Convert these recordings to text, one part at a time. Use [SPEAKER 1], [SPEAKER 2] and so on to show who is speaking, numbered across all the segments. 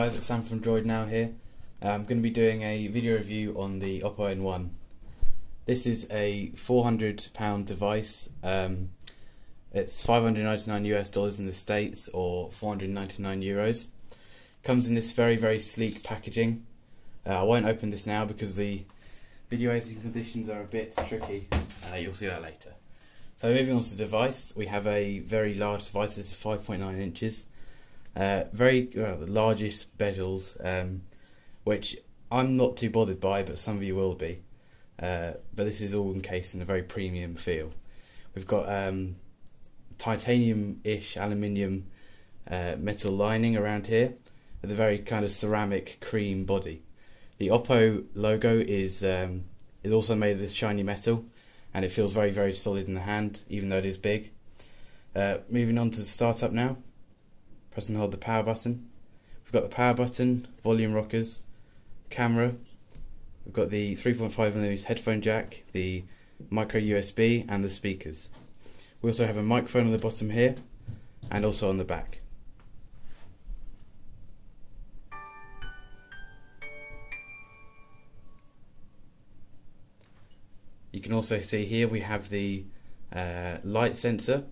[SPEAKER 1] guys, it's Sam from DroidNow here. I'm going to be doing a video review on the Oppo N1. This is a £400 device. It's $599 in the States, or 499 euros. Comes in this very sleek packaging. I won't open this now because the video editing conditions are a bit tricky. You'll see that later. So moving on to the device, we have a very large device. This is 5.9 inches. The largest bezels, which I'm not too bothered by, but some of you will be. But this is all encased in a very premium feel. We've got titanium-ish aluminium metal lining around here with a very kind of ceramic cream body. The Oppo logo is also made of this shiny metal, and it feels very solid in the hand, even though it is big. Moving on to the startup now. Press and hold the power button. We've got the power button, volume rockers, camera. We've got the 3.5mm headphone jack, the micro USB, and the speakers. We also have a microphone on the bottom here, and also on the back. You can also see here we have the light sensor,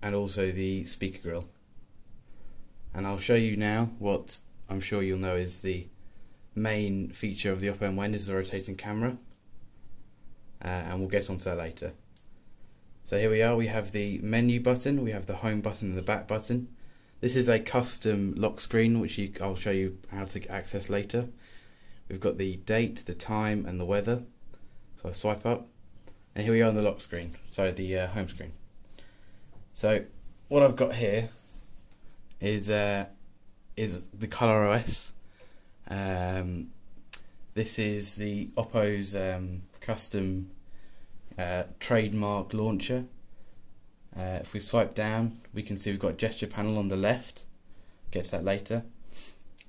[SPEAKER 1] and also the speaker grill. And I'll show you now what I'm sure you'll know is the main feature of the Oppo N1 is the rotating camera, and we'll get onto that later. So here we are, we have the menu button, we have the home button and the back button. This is a custom lock screen which I'll show you how to access later. We've got the date, the time and the weather. So I swipe up, and here we are on the lock screen, sorry, the home screen. So what I've got here is the Color OS. This is the Oppo's custom trademark launcher. If we swipe down, we can see we've got a gesture panel on the left. Get to that later.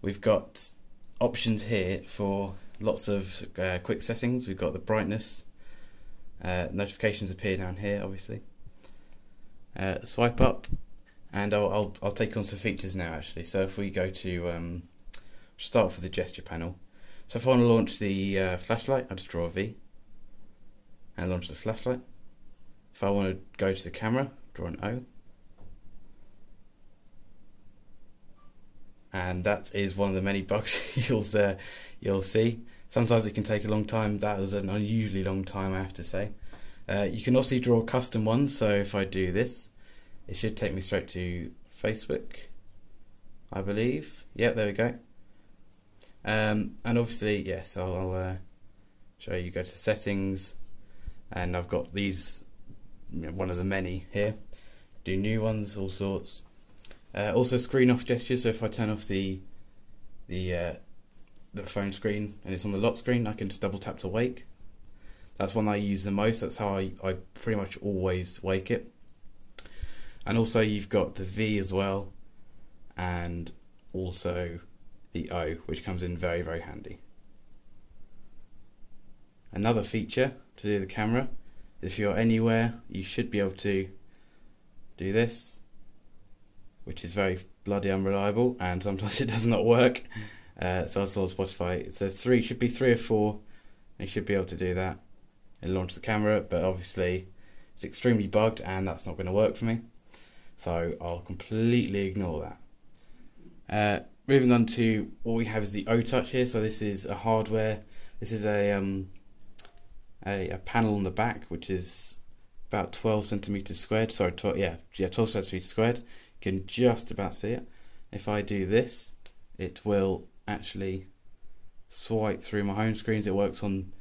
[SPEAKER 1] We've got options here for lots of quick settings. We've got the brightness. Notifications appear down here, obviously. Swipe up, and I'll take on some features now actually. So if we go to start with the gesture panel. So if I want to launch the flashlight, I just draw a V and launch the flashlight. If I want to go to the camera, draw an O. And that is one of the many bugs you'll see. Sometimes it can take a long time. That was an unusually long time, I have to say. You can also draw custom ones, so if I do this, it should take me straight to Facebook, I believe. Yep, there we go. And obviously, yes, I'll show you. Go to settings, and I've got these, one of the many here. Do new ones, all sorts. Also screen off gestures, so if I turn off the phone screen and it's on the lock screen, I can just double tap to wake. That's one I use the most. That's how I pretty much always wake it. And also you've got the V as well, and also the O, which comes in very handy. Another feature to do the camera, if you're anywhere, you should be able to do this, which is very bloody unreliable, and sometimes it does not work. So I saw Spotify. It's should be 3 or 4, and you should be able to do that and launch the camera, but obviously it's extremely bugged and that's not going to work for me, so I'll completely ignore that. Moving on to what we have is the O-Touch here. So this is a hardware. This is a panel on the back which is about 12 centimeters squared. Sorry, 12 centimeters squared. You can just about see it. If I do this, it will actually swipe through my home screens. It works on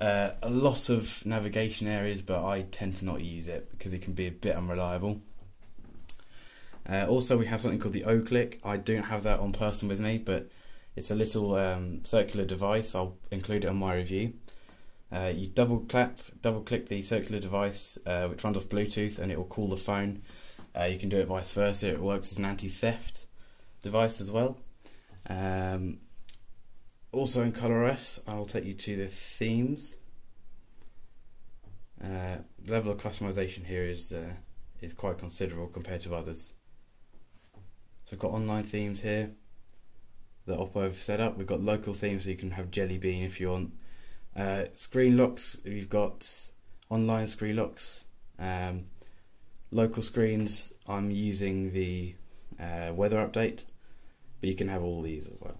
[SPEAKER 1] a lot of navigation areas, but I tend to not use it because it can be a bit unreliable. Also we have something called the O-Click. I don't have that on person with me, but it's a little circular device. I'll include it on my review. You double click the circular device, which runs off Bluetooth, and it will call the phone. You can do it vice versa. It works as an anti-theft device as well. Also in Color OS, I'll take you to the themes. The level of customization here is quite considerable compared to others. So we've got online themes here that Oppo have set up. We've got local themes, so you can have Jelly Bean if you want. Screen locks, you've got online screen locks. Local screens, I'm using the weather update, but you can have all these as well.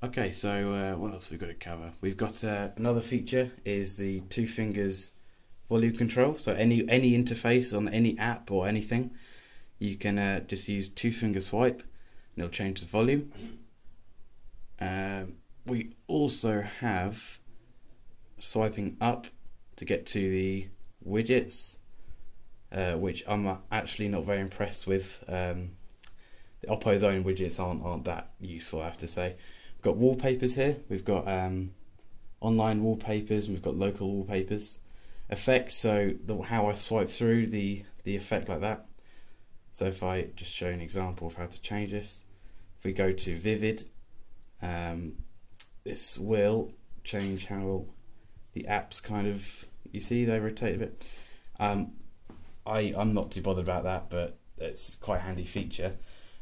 [SPEAKER 1] Okay, so what else have we got to cover? We've got another feature is the 2 fingers volume control. So any interface on any app or anything, you can just use 2 finger swipe and it'll change the volume. We also have swiping up to get to the widgets, which I'm actually not very impressed with. The Oppo's own widgets aren't that useful, I have to say. We've got wallpapers here. We've got online wallpapers and we've got local wallpapers. Effects, so how I swipe through the effect like that. So if I just show an example of how to change this, if we go to vivid, this will change how the apps kind of, you see they rotate a bit. I'm not too bothered about that, but it's quite a handy feature.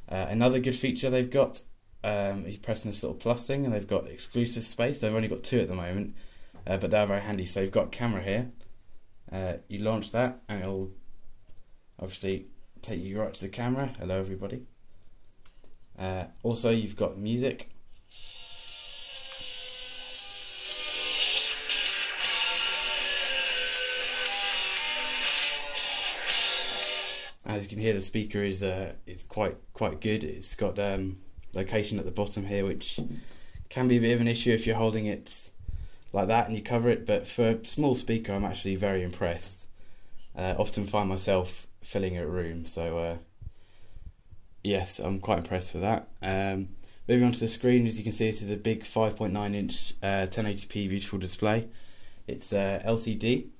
[SPEAKER 1] Another good feature they've got, you press this little plus thing and they've got exclusive space. They've only got 2 at the moment, but they're very handy. So you've got camera here, you launch that and it'll obviously take you right to the camera. Hello everybody. Also you've got music. As you can hear, the speaker is quite good. It's got location at the bottom here, which can be a bit of an issue if you're holding it like that and you cover it, but for a small speaker I'm actually very impressed. Often find myself filling a room, so yes, I'm quite impressed with that. Moving on to the screen, as you can see, this is a big 5.9 inch 1080p beautiful display. It's LCD,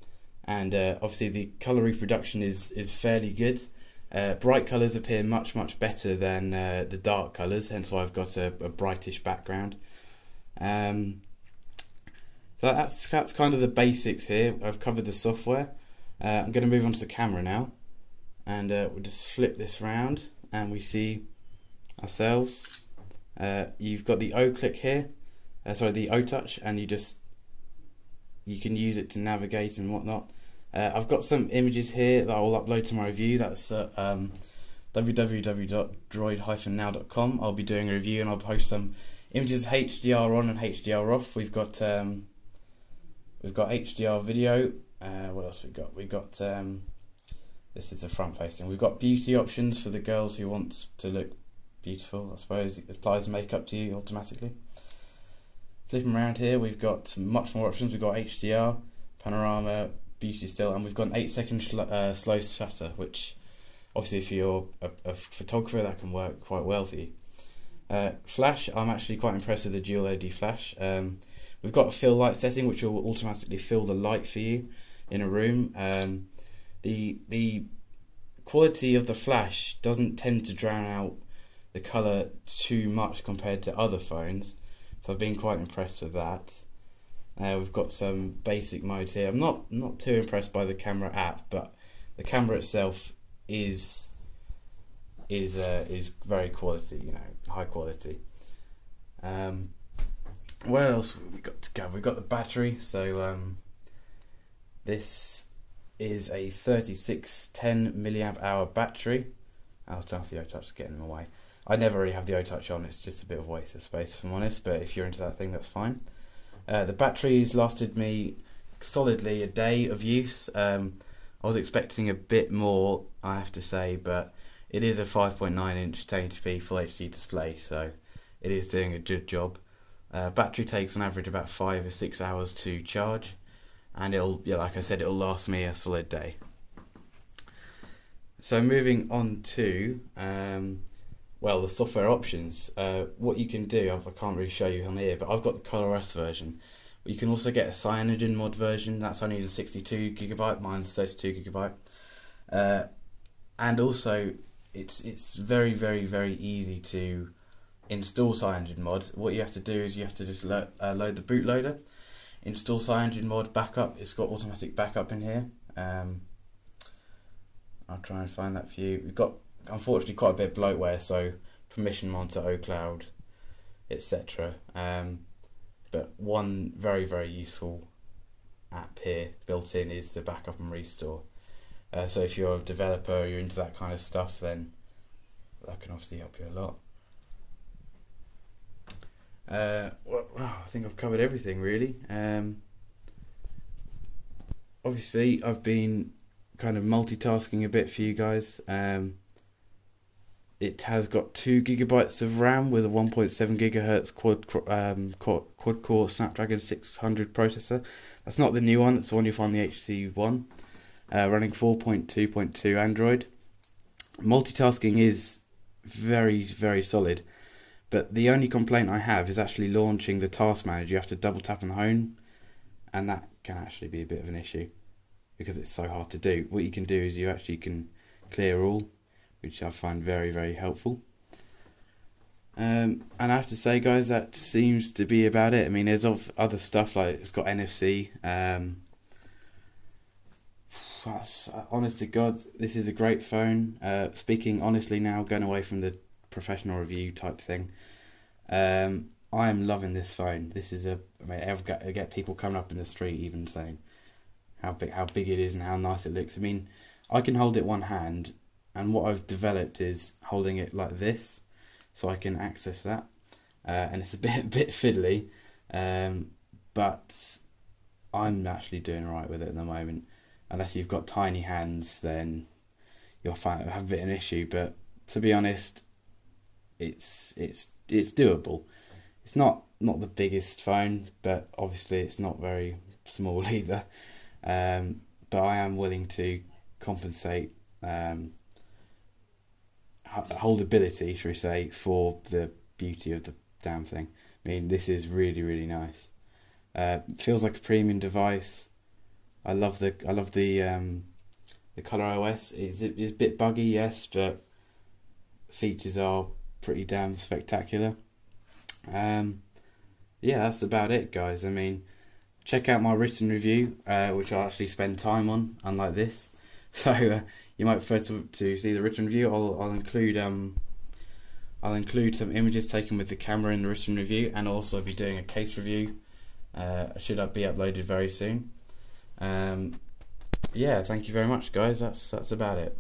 [SPEAKER 1] and obviously the colour reproduction is fairly good. Bright colours appear much better than the dark colours, hence why I've got a brightish background. So that's kind of the basics here. I've covered the software. I'm going to move on to the camera now, and we'll just flip this round and we see ourselves. You've got the O click here, the O touch, and you can use it to navigate and whatnot. I've got some images here that I will upload to my review. That's www.droid-now.com. I'll be doing a review and I'll post some images HDR on and HDR off. We've got HDR video. What else we got? We got this is the front facing. We've got beauty options for the girls who want to look beautiful. I suppose it applies makeup to you automatically. Flipping around here, we've got much more options. We've got HDR, panorama, beauty still, and we've got an 8-second slow shutter, which obviously if you're a photographer that can work quite well for you. Flash, I'm actually quite impressed with the dual LED flash. We've got a fill light setting which will automatically fill the light for you in a room. The quality of the flash doesn't tend to drown out the colour too much compared to other phones, so I've been quite impressed with that. We've got some basic modes here. I'm not too impressed by the camera app, but the camera itself is very quality, you know, high quality. Where else have we got to go? We've got the battery. So this is a 3610 milliamp hour battery. I'll turn off the O-Touch, getting in my way. I never really have the O-Touch on. It's just a bit of a waste of space, if I'm honest. But if you're into that thing, that's fine. The battery's lasted me solidly a day of use. I was expecting a bit more, I have to say, but it is a 5.9 inch 1080p Full HD display, so it is doing a good job. Battery takes on average about 5 or 6 hours to charge, and it'll, yeah, like I said, it'll last me a solid day. So moving on to well, the software options. What you can do, I can't really show you on here, but I've got the ColorOS version. But you can also get a Cyanogen mod version. That's only the 62GB. Mine's 32GB. And also, it's very easy to install Cyanogen mod. What you have to do is you have to just load the bootloader, install Cyanogen mod backup. It's got automatic backup in here. I'll try and find that for you. We've got unfortunately quite a bit of bloatware, so permission monitor, OCloud, etc. But one very useful app here built in is the backup and restore. So if you're a developer, you're into that kind of stuff, then that can obviously help you a lot. Well, I think I've covered everything really. Obviously I've been kind of multitasking a bit for you guys. It has got 2 GB of RAM with a 1.7 GHz quad core Snapdragon 600 processor. That's not the new one, that's the one you find on the HC1. Running 4.2.2 Android. Multitasking is very solid, but the only complaint I have is actually launching the task manager. You have to double tap on home, and that can actually be a bit of an issue because it's so hard to do. What you can do is you actually can clear all, which I find very helpful. And I have to say, guys, that seems to be about it. I mean, there's other stuff, like it's got NFC. Honest to God, this is a great phone. Speaking honestly now, going away from the professional review type thing, I am loving this phone. This is I get people coming up in the street even saying how big it is and how nice it looks. I mean, I can hold it one hand, and what I've developed is holding it like this, so I can access that. And it's a bit fiddly, but I'm actually doing alright with it at the moment. Unless you've got tiny hands, then you'll have a bit of an issue. But to be honest, it's doable. It's not the biggest phone, but obviously it's not very small either. But I am willing to compensate holdability, shall we say, for the beauty of the damn thing. I mean, this is really nice. Feels like a premium device. I love the Color OS. It's a bit buggy, yes, but features are pretty damn spectacular. Yeah, that's about it, guys. I mean, check out my written review, which I actually spend time on, unlike this. So you might prefer to see the written review. I'll include some images taken with the camera in the written review, and also be doing a case review. Should be uploaded very soon. Yeah, thank you very much, guys. That's about it.